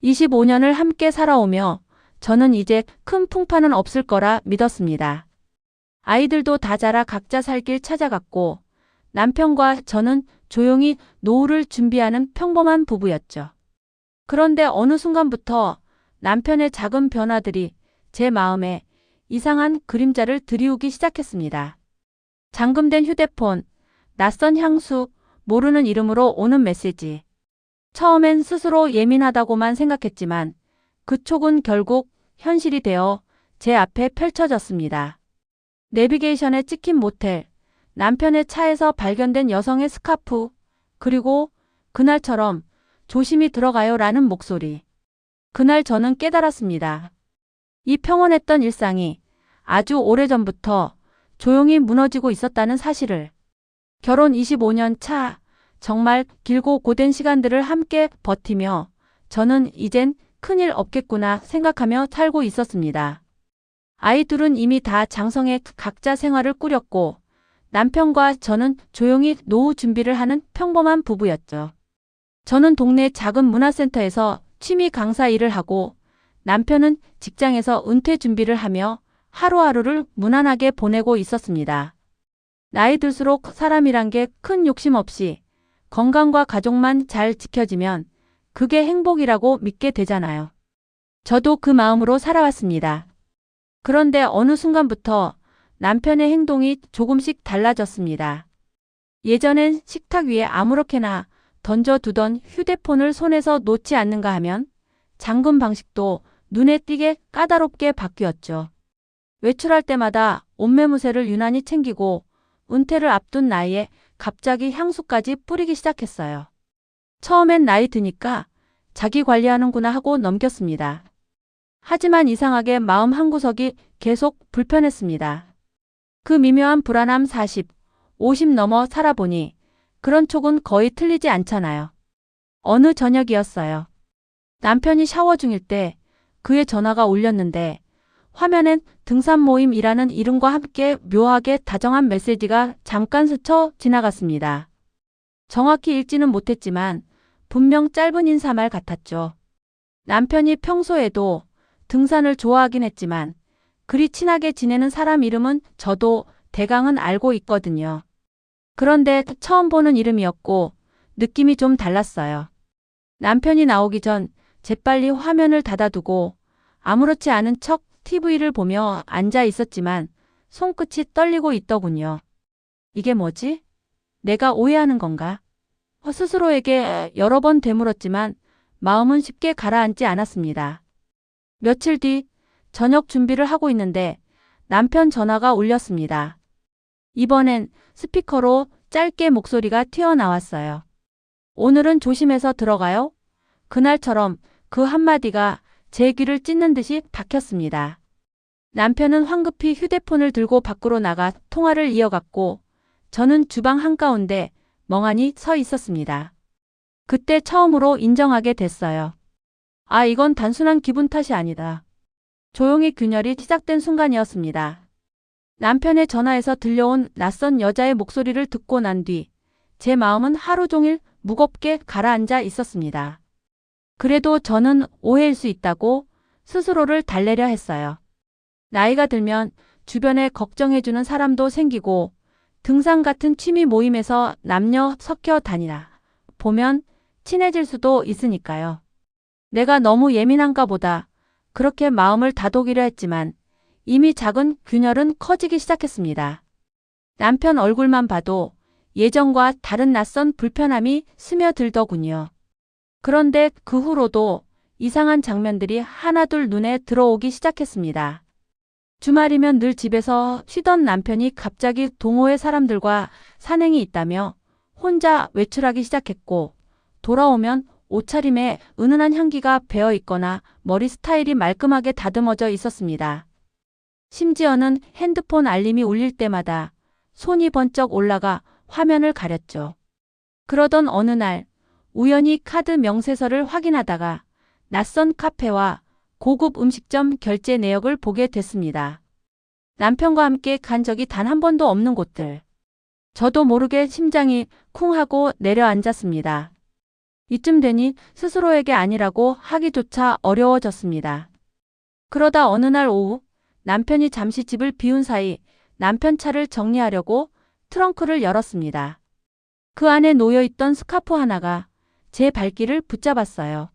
25년을 함께 살아오며 저는 이제 큰 풍파는 없을 거라 믿었습니다. 아이들도 다 자라 각자 살 길 찾아갔고 남편과 저는 조용히 노후를 준비하는 평범한 부부였죠. 그런데 어느 순간부터 남편의 작은 변화들이 제 마음에 이상한 그림자를 드리우기 시작했습니다. 잠금된 휴대폰, 낯선 향수, 모르는 이름으로 오는 메시지. 처음엔 스스로 예민하다고만 생각했지만 그 촉은 결국 현실이 되어 제 앞에 펼쳐졌습니다. 내비게이션에 찍힌 모텔, 남편의 차에서 발견된 여성의 스카프, 그리고 그날처럼 조심히 들어가요라는 목소리. 그날 저는 깨달았습니다. 이 평온했던 일상이 아주 오래전부터 조용히 무너지고 있었다는 사실을. 결혼 25년 차, 정말 길고 고된 시간들을 함께 버티며 저는 이젠 큰일 없겠구나 생각하며 살고 있었습니다. 아이 둘은 이미 다 장성해 각자 생활을 꾸렸고 남편과 저는 조용히 노후 준비를 하는 평범한 부부였죠. 저는 동네 작은 문화센터에서 취미 강사 일을 하고 남편은 직장에서 은퇴 준비를 하며 하루하루를 무난하게 보내고 있었습니다. 나이 들수록 사람이란 게 큰 욕심 없이 건강과 가족만 잘 지켜지면 그게 행복이라고 믿게 되잖아요. 저도 그 마음으로 살아왔습니다. 그런데 어느 순간부터 남편의 행동이 조금씩 달라졌습니다. 예전엔 식탁 위에 아무렇게나 던져두던 휴대폰을 손에서 놓지 않는가 하면 잠금 방식도 눈에 띄게 까다롭게 바뀌었죠. 외출할 때마다 옷매무새를 유난히 챙기고 은퇴를 앞둔 나이에 갑자기 향수까지 뿌리기 시작했어요. 처음엔 나이 드니까 자기 관리하는구나 하고 넘겼습니다. 하지만 이상하게 마음 한구석이 계속 불편했습니다. 그 미묘한 불안함 40, 50 넘어 살아보니 그런 촉은 거의 틀리지 않잖아요. 어느 저녁이었어요. 남편이 샤워 중일 때 그의 전화가 울렸는데 화면엔 등산 모임이라는 이름과 함께 묘하게 다정한 메시지가 잠깐 스쳐 지나갔습니다. 정확히 읽지는 못했지만 분명 짧은 인사말 같았죠. 남편이 평소에도 등산을 좋아하긴 했지만 그리 친하게 지내는 사람 이름은 저도 대강은 알고 있거든요. 그런데 처음 보는 이름이었고 느낌이 좀 달랐어요. 남편이 나오기 전 재빨리 화면을 닫아두고 아무렇지 않은 척 TV를 보며 앉아 있었지만 손끝이 떨리고 있더군요. 이게 뭐지? 내가 오해하는 건가? 스스로에게 여러 번 되물었지만 마음은 쉽게 가라앉지 않았습니다. 며칠 뒤 저녁 준비를 하고 있는데 남편 전화가 울렸습니다. 이번엔 스피커로 짧게 목소리가 튀어나왔어요. 오늘은 조심해서 들어가요? 그날처럼 그 한마디가 제 귀를 찢는 듯이 박혔습니다. 남편은 황급히 휴대폰을 들고 밖으로 나가 통화를 이어갔고 저는 주방 한가운데 멍하니 서 있었습니다. 그때 처음으로 인정하게 됐어요. 아, 이건 단순한 기분 탓이 아니다. 조용히 균열이 시작된 순간이었습니다. 남편의 전화에서 들려온 낯선 여자의 목소리를 듣고 난 뒤 제 마음은 하루 종일 무겁게 가라앉아 있었습니다. 그래도 저는 오해일 수 있다고 스스로를 달래려 했어요. 나이가 들면 주변에 걱정해주는 사람도 생기고 등산 같은 취미 모임에서 남녀 섞여 다니나 보면 친해질 수도 있으니까요. 내가 너무 예민한가 보다 그렇게 마음을 다독이려 했지만 이미 작은 균열은 커지기 시작했습니다. 남편 얼굴만 봐도 예전과 다른 낯선 불편함이 스며들더군요. 그런데 그 후로도 이상한 장면들이 하나둘 눈에 들어오기 시작했습니다. 주말이면 늘 집에서 쉬던 남편이 갑자기 동호회 사람들과 산행이 있다며 혼자 외출하기 시작했고 돌아오면 옷차림에 은은한 향기가 배어 있거나 머리 스타일이 말끔하게 다듬어져 있었습니다. 심지어는 핸드폰 알림이 울릴 때마다 손이 번쩍 올라가 화면을 가렸죠. 그러던 어느 날 우연히 카드 명세서를 확인하다가 낯선 카페와 고급 음식점 결제 내역을 보게 됐습니다. 남편과 함께 간 적이 단 한 번도 없는 곳들. 저도 모르게 심장이 쿵 하고 내려앉았습니다. 이쯤 되니 스스로에게 아니라고 하기조차 어려워졌습니다. 그러다 어느 날 오후 남편이 잠시 집을 비운 사이 남편 차를 정리하려고 트렁크를 열었습니다. 그 안에 놓여있던 스카프 하나가 제 발길을 붙잡았어요.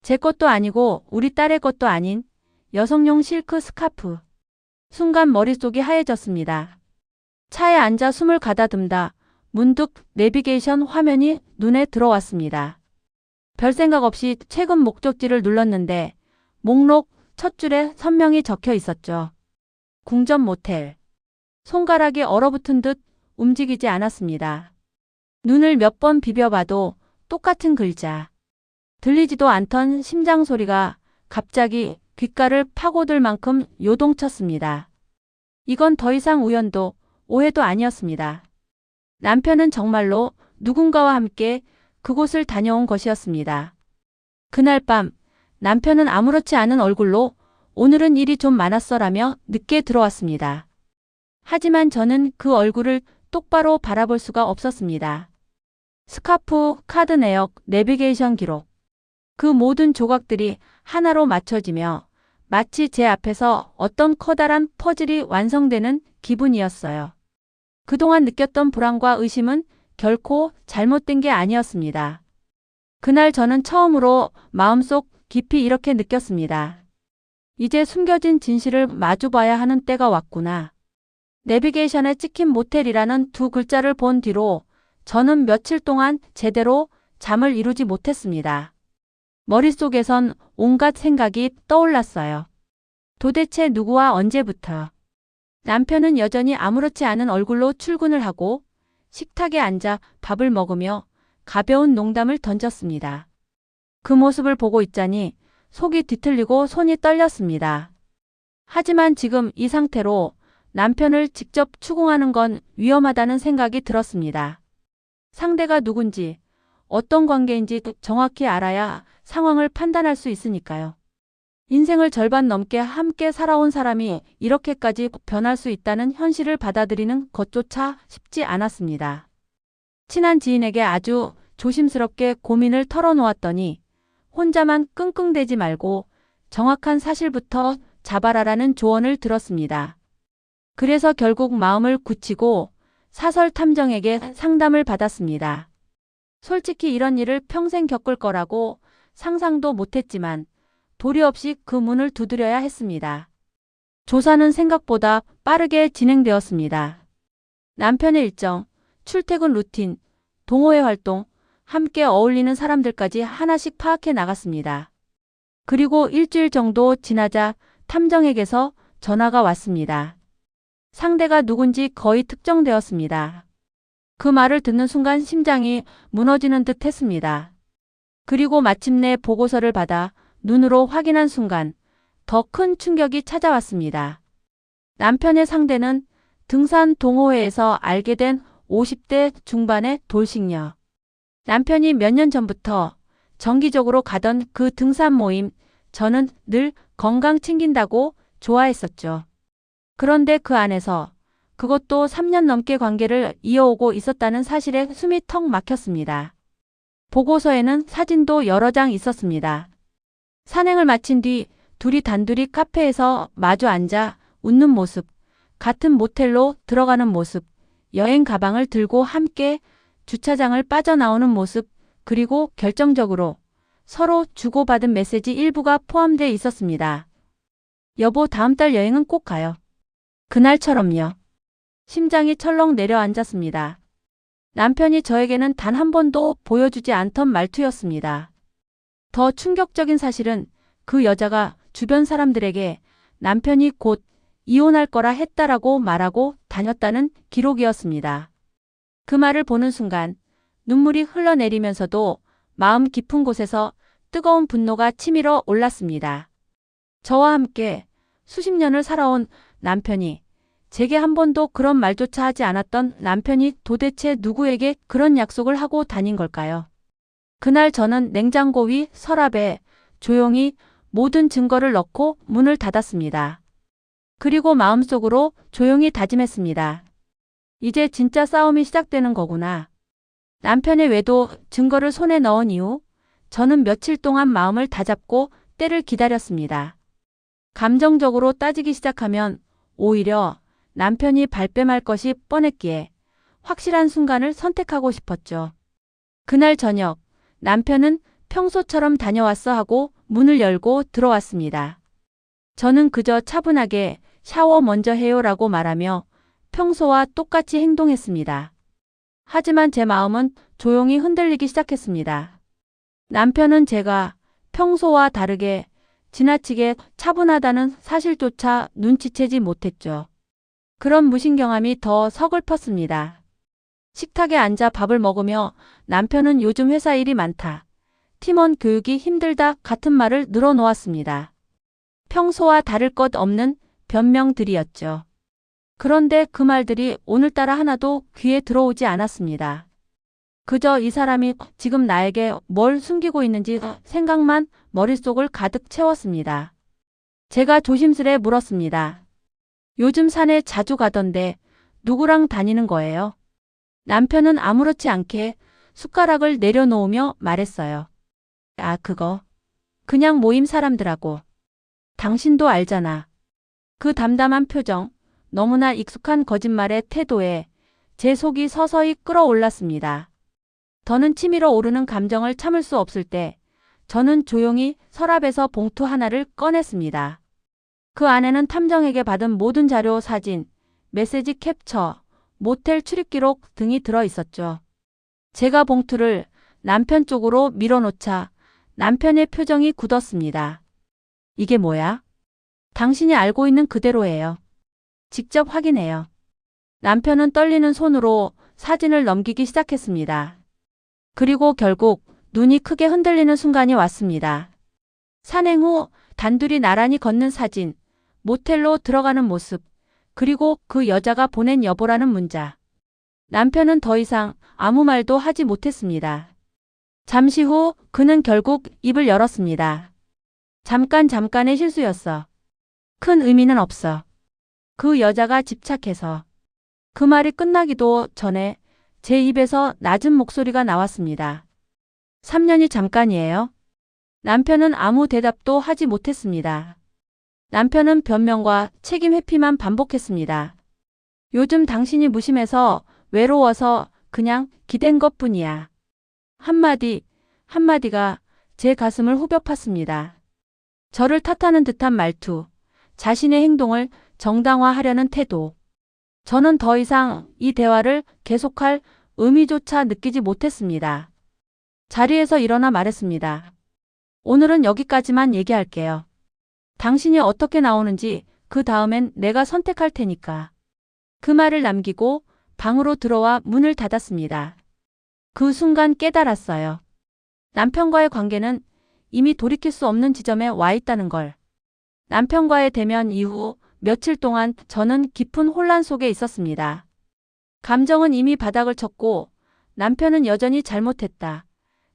제 것도 아니고 우리 딸의 것도 아닌 여성용 실크 스카프. 순간 머릿속이 하얘졌습니다. 차에 앉아 숨을 가다듬다 문득 내비게이션 화면이 눈에 들어왔습니다. 별 생각 없이 최근 목적지를 눌렀는데 목록 첫 줄에 선명히 적혀 있었죠. 궁전 모텔. 손가락이 얼어붙은 듯 움직이지 않았습니다. 눈을 몇 번 비벼봐도 똑같은 글자. 들리지도 않던 심장 소리가 갑자기 귓가를 파고들 만큼 요동쳤습니다. 이건 더 이상 우연도 오해도 아니었습니다. 남편은 정말로 누군가와 함께 그곳을 다녀온 것이었습니다. 그날 밤 남편은 아무렇지 않은 얼굴로 오늘은 일이 좀 많았어라며 늦게 들어왔습니다. 하지만 저는 그 얼굴을 똑바로 바라볼 수가 없었습니다. 스카프, 카드 내역, 내비게이션 기록. 그 모든 조각들이 하나로 맞춰지며 마치 제 앞에서 어떤 커다란 퍼즐이 완성되는 기분이었어요. 그동안 느꼈던 불안과 의심은 결코 잘못된 게 아니었습니다. 그날 저는 처음으로 마음속 깊이 이렇게 느꼈습니다. 이제 숨겨진 진실을 마주봐야 하는 때가 왔구나. 내비게이션에 찍힌 모텔이라는 두 글자를 본 뒤로 저는 며칠 동안 제대로 잠을 이루지 못했습니다. 머릿속에선 온갖 생각이 떠올랐어요. 도대체 누구와 언제부터? 남편은 여전히 아무렇지 않은 얼굴로 출근을 하고 식탁에 앉아 밥을 먹으며 가벼운 농담을 던졌습니다. 그 모습을 보고 있자니 속이 뒤틀리고 손이 떨렸습니다. 하지만 지금 이 상태로 남편을 직접 추궁하는 건 위험하다는 생각이 들었습니다. 상대가 누군지, 어떤 관계인지 정확히 알아야 상황을 판단할 수 있으니까요. 인생을 절반 넘게 함께 살아온 사람이 이렇게까지 변할 수 있다는 현실을 받아들이는 것조차 쉽지 않았습니다. 친한 지인에게 아주 조심스럽게 고민을 털어놓았더니 혼자만 끙끙대지 말고 정확한 사실부터 잡아라라는 조언을 들었습니다. 그래서 결국 마음을 굳히고 사설 탐정에게 상담을 받았습니다. 솔직히 이런 일을 평생 겪을 거라고 상상도 못했지만 도리 없이 그 문을 두드려야 했습니다. 조사는 생각보다 빠르게 진행되었습니다. 남편의 일정, 출퇴근 루틴, 동호회 활동, 함께 어울리는 사람들까지 하나씩 파악해 나갔습니다. 그리고 일주일 정도 지나자 탐정에게서 전화가 왔습니다. 상대가 누군지 거의 특정되었습니다. 그 말을 듣는 순간 심장이 무너지는 듯 했습니다. 그리고 마침내 보고서를 받아 눈으로 확인한 순간 더 큰 충격이 찾아왔습니다. 남편의 상대는 등산 동호회에서 알게 된 50대 중반의 돌싱녀. 남편이 몇 년 전부터 정기적으로 가던 그 등산 모임, 저는 늘 건강 챙긴다고 좋아했었죠. 그런데 그 안에서 그것도 3년 넘게 관계를 이어오고 있었다는 사실에 숨이 턱 막혔습니다. 보고서에는 사진도 여러 장 있었습니다. 산행을 마친 뒤 둘이 단둘이 카페에서 마주 앉아 웃는 모습, 같은 모텔로 들어가는 모습, 여행 가방을 들고 함께 주차장을 빠져나오는 모습, 그리고 결정적으로 서로 주고받은 메시지 일부가 포함되어 있었습니다. 여보, 다음 달 여행은 꼭 가요. 그날처럼요. 심장이 철렁 내려앉았습니다. 남편이 저에게는 단 한 번도 보여주지 않던 말투였습니다. 더 충격적인 사실은 그 여자가 주변 사람들에게 남편이 곧 이혼할 거라 했다라고 말하고 다녔다는 기록이었습니다. 그 말을 보는 순간 눈물이 흘러내리면서도 마음 깊은 곳에서 뜨거운 분노가 치밀어 올랐습니다. 저와 함께 수십 년을 살아온 남편이, 제게 한 번도 그런 말조차 하지 않았던 남편이 도대체 누구에게 그런 약속을 하고 다닌 걸까요? 그날 저는 냉장고 위 서랍에 조용히 모든 증거를 넣고 문을 닫았습니다. 그리고 마음속으로 조용히 다짐했습니다. 이제 진짜 싸움이 시작되는 거구나. 남편의 외도 증거를 손에 넣은 이후 저는 며칠 동안 마음을 다잡고 때를 기다렸습니다. 감정적으로 따지기 시작하면 오히려 남편이 발뺌할 것이 뻔했기에 확실한 순간을 선택하고 싶었죠. 그날 저녁 남편은 평소처럼 다녀왔어 하고 문을 열고 들어왔습니다. 저는 그저 차분하게 샤워 먼저 해요라고 말하며 평소와 똑같이 행동했습니다. 하지만 제 마음은 조용히 흔들리기 시작했습니다. 남편은 제가 평소와 다르게 지나치게 차분하다는 사실조차 눈치채지 못했죠. 그런 무신경함이 더 서글펐습니다. 식탁에 앉아 밥을 먹으며 남편은 요즘 회사 일이 많다. 팀원 교육이 힘들다 같은 말을 늘어놓았습니다. 평소와 다를 것 없는 변명들이었죠. 그런데 그 말들이 오늘따라 하나도 귀에 들어오지 않았습니다. 그저 이 사람이 지금 나에게 뭘 숨기고 있는지 생각만 머릿속을 가득 채웠습니다. 제가 조심스레 물었습니다. 요즘 산에 자주 가던데 누구랑 다니는 거예요? 남편은 아무렇지 않게 숟가락을 내려놓으며 말했어요. 아, 그거. 그냥 모임 사람들하고. 당신도 알잖아. 그 담담한 표정, 너무나 익숙한 거짓말의 태도에 제 속이 서서히 끓어올랐습니다. 더는 치밀어 오르는 감정을 참을 수 없을 때 저는 조용히 서랍에서 봉투 하나를 꺼냈습니다. 그 안에는 탐정에게 받은 모든 자료, 사진, 메시지 캡처, 모텔 출입기록 등이 들어 있었죠. 제가 봉투를 남편 쪽으로 밀어놓자 남편의 표정이 굳었습니다. 이게 뭐야? 당신이 알고 있는 그대로예요. 직접 확인해요. 남편은 떨리는 손으로 사진을 넘기기 시작했습니다. 그리고 결국 눈이 크게 흔들리는 순간이 왔습니다. 산행 후 단둘이 나란히 걷는 사진, 모텔로 들어가는 모습, 그리고 그 여자가 보낸 여보라는 문자. 남편은 더 이상 아무 말도 하지 못했습니다. 잠시 후 그는 결국 입을 열었습니다. 잠깐의 실수였어. 큰 의미는 없어. 그 여자가 집착해서. 그 말이 끝나기도 전에 제 입에서 낮은 목소리가 나왔습니다. 3년이 잠깐이에요? 남편은 아무 대답도 하지 못했습니다. 남편은 변명과 책임 회피만 반복했습니다. 요즘 당신이 무심해서 외로워서 그냥 기댄 것뿐이야. 한마디가 제 가슴을 후벼 팠습니다. 저를 탓하는 듯한 말투, 자신의 행동을 정당화하려는 태도. 저는 더 이상 이 대화를 계속할 의미조차 느끼지 못했습니다. 자리에서 일어나 말했습니다. 오늘은 여기까지만 얘기할게요. 당신이 어떻게 나오는지 그 다음엔 내가 선택할 테니까. 그 말을 남기고 방으로 들어와 문을 닫았습니다. 그 순간 깨달았어요. 남편과의 관계는 이미 돌이킬 수 없는 지점에 와 있다는 걸. 남편과의 대면 이후 며칠 동안 저는 깊은 혼란 속에 있었습니다. 감정은 이미 바닥을 쳤고 남편은 여전히 잘못했다.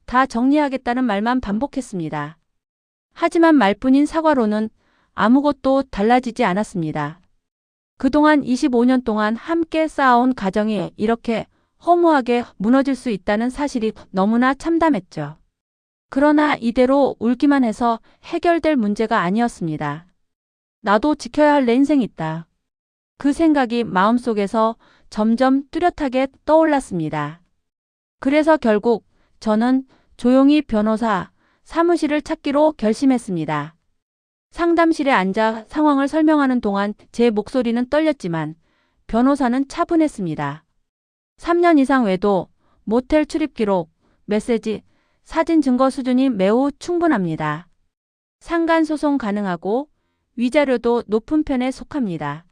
다 정리하겠다는 말만 반복했습니다. 하지만 말뿐인 사과로는 아무것도 달라지지 않았습니다. 그동안 25년 동안 함께 쌓아온 가정이 이렇게 허무하게 무너질 수 있다는 사실이 너무나 참담했죠. 그러나 이대로 울기만 해서 해결될 문제가 아니었습니다. 나도 지켜야 할 내 인생이 있다. 그 생각이 마음속에서 점점 뚜렷하게 떠올랐습니다. 그래서 결국 저는 조용히 변호사 사무실을 찾기로 결심했습니다. 상담실에 앉아 상황을 설명하는 동안 제 목소리는 떨렸지만 변호사는 차분했습니다. 3년 이상 외도, 모텔 출입 기록, 메시지, 사진 증거 수준이 매우 충분합니다. 상간소송 가능하고 위자료도 높은 편에 속합니다.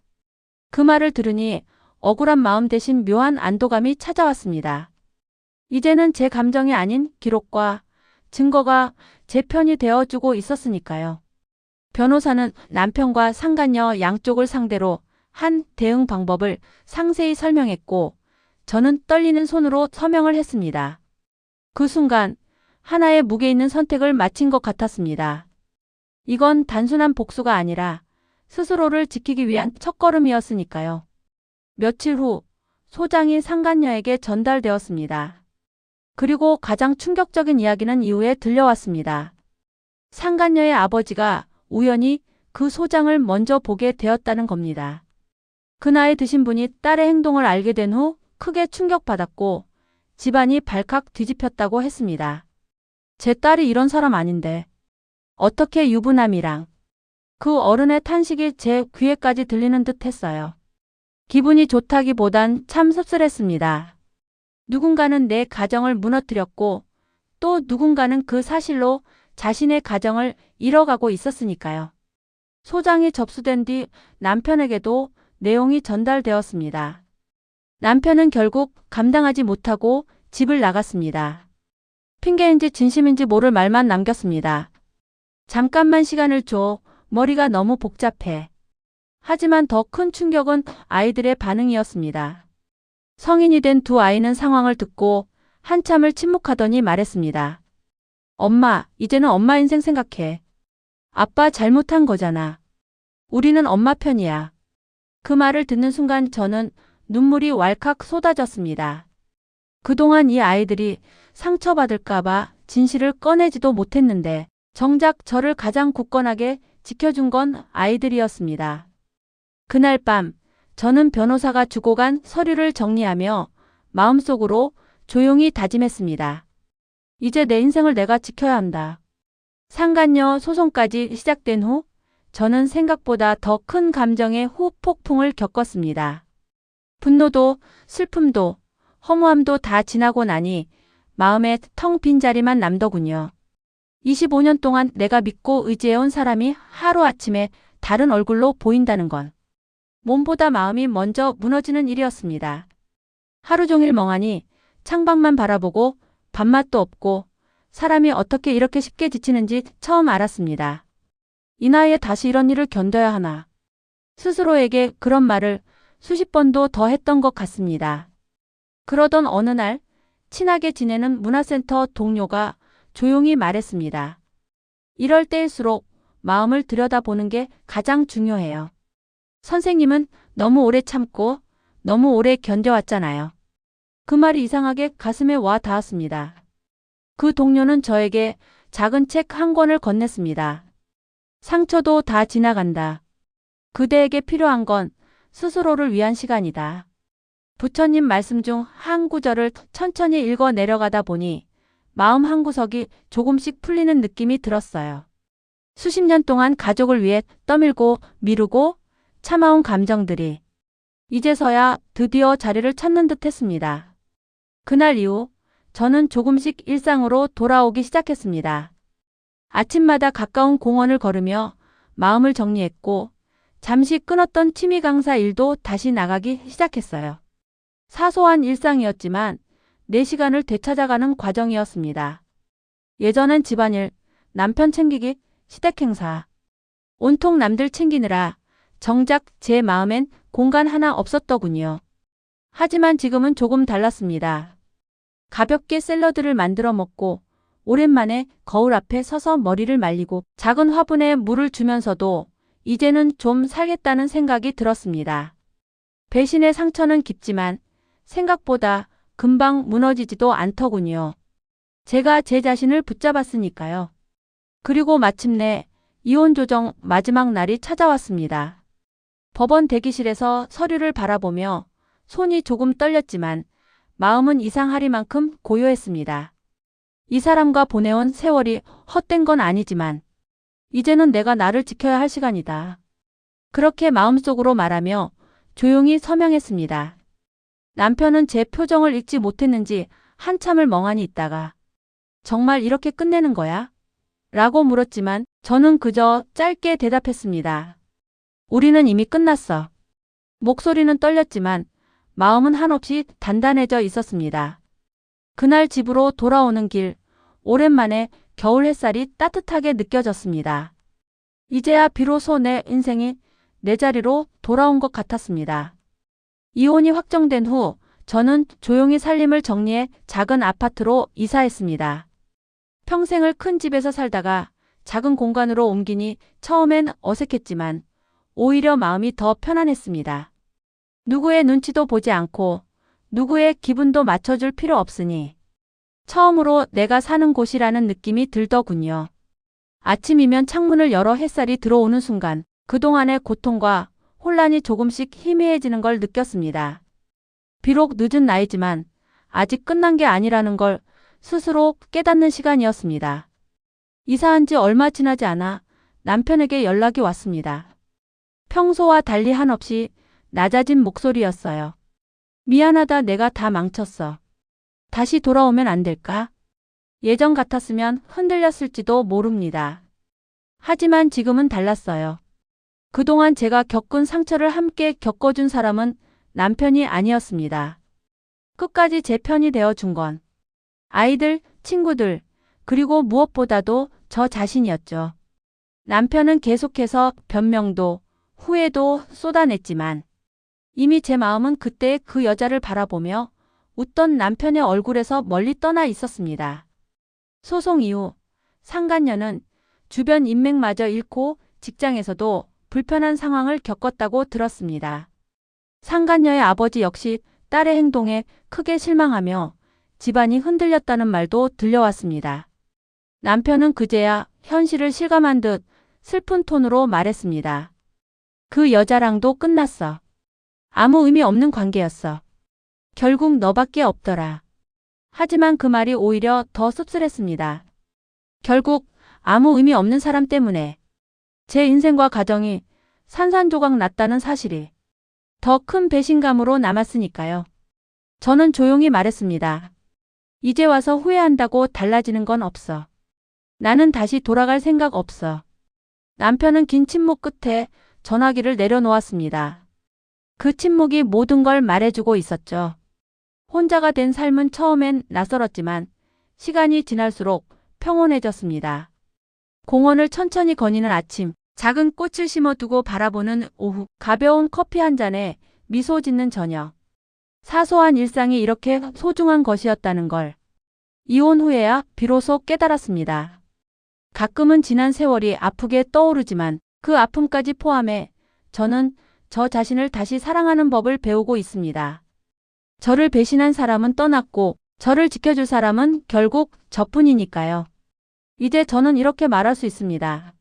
그 말을 들으니 억울한 마음 대신 묘한 안도감이 찾아왔습니다. 이제는 제 감정이 아닌 기록과 증거가 제 편이 되어주고 있었으니까요. 변호사는 남편과 상간녀 양쪽을 상대로 한 대응 방법을 상세히 설명했고 저는 떨리는 손으로 서명을 했습니다. 그 순간 하나의 무게 있는 선택을 마친 것 같았습니다. 이건 단순한 복수가 아니라 스스로를 지키기 위한 첫걸음이었으니까요. 며칠 후 소장이 상간녀에게 전달되었습니다. 그리고 가장 충격적인 이야기는 이후에 들려왔습니다. 상간녀의 아버지가 우연히 그 소장을 먼저 보게 되었다는 겁니다. 그 나이 드신 분이 딸의 행동을 알게 된 후 크게 충격받았고 집안이 발칵 뒤집혔다고 했습니다. 제 딸이 이런 사람 아닌데 어떻게 유부남이랑. 그 어른의 탄식이 제 귀에까지 들리는 듯 했어요. 기분이 좋다기보단 참 씁쓸했습니다. 누군가는 내 가정을 무너뜨렸고 또 누군가는 그 사실로 자신의 가정을 잃어가고 있었으니까요. 소장이 접수된 뒤 남편에게도 내용이 전달되었습니다. 남편은 결국 감당하지 못하고 집을 나갔습니다. 핑계인지 진심인지 모를 말만 남겼습니다. 잠깐만 시간을 줘. 머리가 너무 복잡해. 하지만 더 큰 충격은 아이들의 반응이었습니다. 성인이 된 두 아이는 상황을 듣고 한참을 침묵하더니 말했습니다. 엄마, 이제는 엄마 인생 생각해. 아빠 잘못한 거잖아. 우리는 엄마 편이야. 그 말을 듣는 순간 저는 눈물이 왈칵 쏟아졌습니다. 그동안 이 아이들이 상처받을까봐 진실을 꺼내지도 못했는데 정작 저를 가장 굳건하게 지켜준 건 아이들이었습니다. 그날 밤 저는 변호사가 주고 간 서류를 정리하며 마음속으로 조용히 다짐했습니다. 이제 내 인생을 내가 지켜야 한다. 상간녀 소송까지 시작된 후 저는 생각보다 더 큰 감정의 후폭풍을 겪었습니다. 분노도 슬픔도 허무함도 다 지나고 나니 마음에 텅 빈 자리만 남더군요. 25년 동안 내가 믿고 의지해온 사람이 하루아침에 다른 얼굴로 보인다는 건 몸보다 마음이 먼저 무너지는 일이었습니다. 하루 종일 멍하니 창밖만 바라보고 밥맛도 없고 사람이 어떻게 이렇게 쉽게 지치는지 처음 알았습니다. 이 나이에 다시 이런 일을 견뎌야 하나. 스스로에게 그런 말을 수십 번도 더 했던 것 같습니다. 그러던 어느 날 친하게 지내는 문화센터 동료가 조용히 말했습니다. 이럴 때일수록 마음을 들여다보는 게 가장 중요해요. 선생님은 너무 오래 참고 너무 오래 견뎌왔잖아요. 그 말이 이상하게 가슴에 와 닿았습니다. 그 동료는 저에게 작은 책 한 권을 건넸습니다. 상처도 다 지나간다. 그대에게 필요한 건 스스로를 위한 시간이다. 부처님 말씀 중 한 구절을 천천히 읽어 내려가다 보니 마음 한구석이 조금씩 풀리는 느낌이 들었어요. 수십 년 동안 가족을 위해 떠밀고 미루고 참아온 감정들이 이제서야 드디어 자리를 찾는 듯 했습니다. 그날 이후 저는 조금씩 일상으로 돌아오기 시작했습니다. 아침마다 가까운 공원을 걸으며 마음을 정리했고 잠시 끊었던 취미 강사 일도 다시 나가기 시작했어요. 사소한 일상이었지만 내 시간을 되찾아가는 과정이었습니다. 예전엔 집안일, 남편 챙기기, 시댁 행사, 온통 남들 챙기느라 정작 제 마음엔 공간 하나 없었더군요. 하지만 지금은 조금 달랐습니다. 가볍게 샐러드를 만들어 먹고 오랜만에 거울 앞에 서서 머리를 말리고 작은 화분에 물을 주면서도 이제는 좀 살겠다는 생각이 들었습니다. 배신의 상처는 깊지만 생각보다 금방 무너지지도 않더군요. 제가 제 자신을 붙잡았으니까요. 그리고 마침내 이혼 조정 마지막 날이 찾아왔습니다. 법원 대기실에서 서류를 바라보며 손이 조금 떨렸지만 마음은 이상하리만큼 고요했습니다. 이 사람과 보내온 세월이 헛된 건 아니지만 이제는 내가 나를 지켜야 할 시간이다. 그렇게 마음속으로 말하며 조용히 서명했습니다. 남편은 제 표정을 읽지 못했는지 한참을 멍하니 있다가 정말 이렇게 끝내는 거야? 라고 물었지만 저는 그저 짧게 대답했습니다. 우리는 이미 끝났어. 목소리는 떨렸지만 마음은 한없이 단단해져 있었습니다. 그날 집으로 돌아오는 길, 오랜만에 겨울 햇살이 따뜻하게 느껴졌습니다. 이제야 비로소 내 인생이 내 자리로 돌아온 것 같았습니다. 이혼이 확정된 후 저는 조용히 살림을 정리해 작은 아파트로 이사했습니다. 평생을 큰 집에서 살다가 작은 공간으로 옮기니 처음엔 어색했지만 오히려 마음이 더 편안했습니다. 누구의 눈치도 보지 않고 누구의 기분도 맞춰줄 필요 없으니 처음으로 내가 사는 곳이라는 느낌이 들더군요. 아침이면 창문을 열어 햇살이 들어오는 순간 그동안의 고통과 혼란이 조금씩 희미해지는 걸 느꼈습니다. 비록 늦은 나이지만 아직 끝난 게 아니라는 걸 스스로 깨닫는 시간이었습니다. 이사한 지 얼마 지나지 않아 남편에게 연락이 왔습니다. 평소와 달리 한없이 낮아진 목소리였어요. 미안하다, 내가 다 망쳤어. 다시 돌아오면 안 될까? 예전 같았으면 흔들렸을지도 모릅니다. 하지만 지금은 달랐어요. 그동안 제가 겪은 상처를 함께 겪어준 사람은 남편이 아니었습니다. 끝까지 제 편이 되어준 건 아이들, 친구들, 그리고 무엇보다도 저 자신이었죠. 남편은 계속해서 변명도, 후회도 쏟아냈지만 이미 제 마음은 그때 그 여자를 바라보며 웃던 남편의 얼굴에서 멀리 떠나 있었습니다. 소송 이후 상간녀는 주변 인맥마저 잃고 직장에서도 불편한 상황을 겪었다고 들었습니다. 상간녀의 아버지 역시 딸의 행동에 크게 실망하며 집안이 흔들렸다는 말도 들려왔습니다. 남편은 그제야 현실을 실감한 듯 슬픈 톤으로 말했습니다. 그 여자랑도 끝났어. 아무 의미 없는 관계였어. 결국 너밖에 없더라. 하지만 그 말이 오히려 더 씁쓸했습니다. 결국 아무 의미 없는 사람 때문에 제 인생과 가정이 산산조각 났다는 사실이 더 큰 배신감으로 남았으니까요. 저는 조용히 말했습니다. 이제 와서 후회한다고 달라지는 건 없어. 나는 다시 돌아갈 생각 없어. 남편은 긴 침묵 끝에 전화기를 내려놓았습니다. 그 침묵이 모든 걸 말해주고 있었죠. 혼자가 된 삶은 처음엔 낯설었지만 시간이 지날수록 평온해졌습니다. 공원을 천천히 거니는 아침, 작은 꽃을 심어두고 바라보는 오후, 가벼운 커피 한 잔에 미소 짓는 저녁. 사소한 일상이 이렇게 소중한 것이었다는 걸 이혼 후에야 비로소 깨달았습니다. 가끔은 지난 세월이 아프게 떠오르지만 그 아픔까지 포함해 저는 저 자신을 다시 사랑하는 법을 배우고 있습니다. 저를 배신한 사람은 떠났고 저를 지켜줄 사람은 결국 저뿐이니까요. 이제 저는 이렇게 말할 수 있습니다.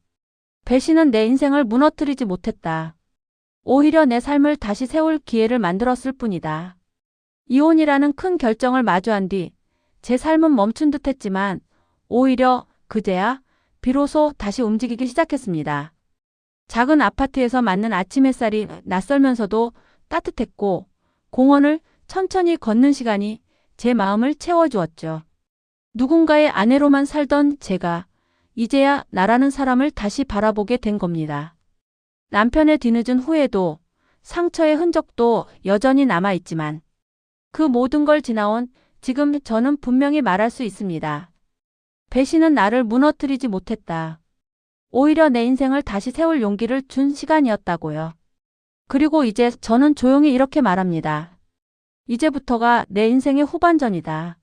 배신은 내 인생을 무너뜨리지 못했다. 오히려 내 삶을 다시 세울 기회를 만들었을 뿐이다. 이혼이라는 큰 결정을 마주한 뒤 제 삶은 멈춘 듯 했지만 오히려 그제야 비로소 다시 움직이기 시작했습니다. 작은 아파트에서 맞는 아침 햇살이 낯설면서도 따뜻했고 공원을 천천히 걷는 시간이 제 마음을 채워주었죠. 누군가의 아내로만 살던 제가 이제야 나라는 사람을 다시 바라보게 된 겁니다. 남편의 뒤늦은 후회도 상처의 흔적도 여전히 남아있지만 그 모든 걸 지나온 지금 저는 분명히 말할 수 있습니다. 배신은 나를 무너뜨리지 못했다. 오히려 내 인생을 다시 세울 용기를 준 시간이었다고요. 그리고 이제 저는 조용히 이렇게 말합니다. 이제부터가 내 인생의 후반전이다.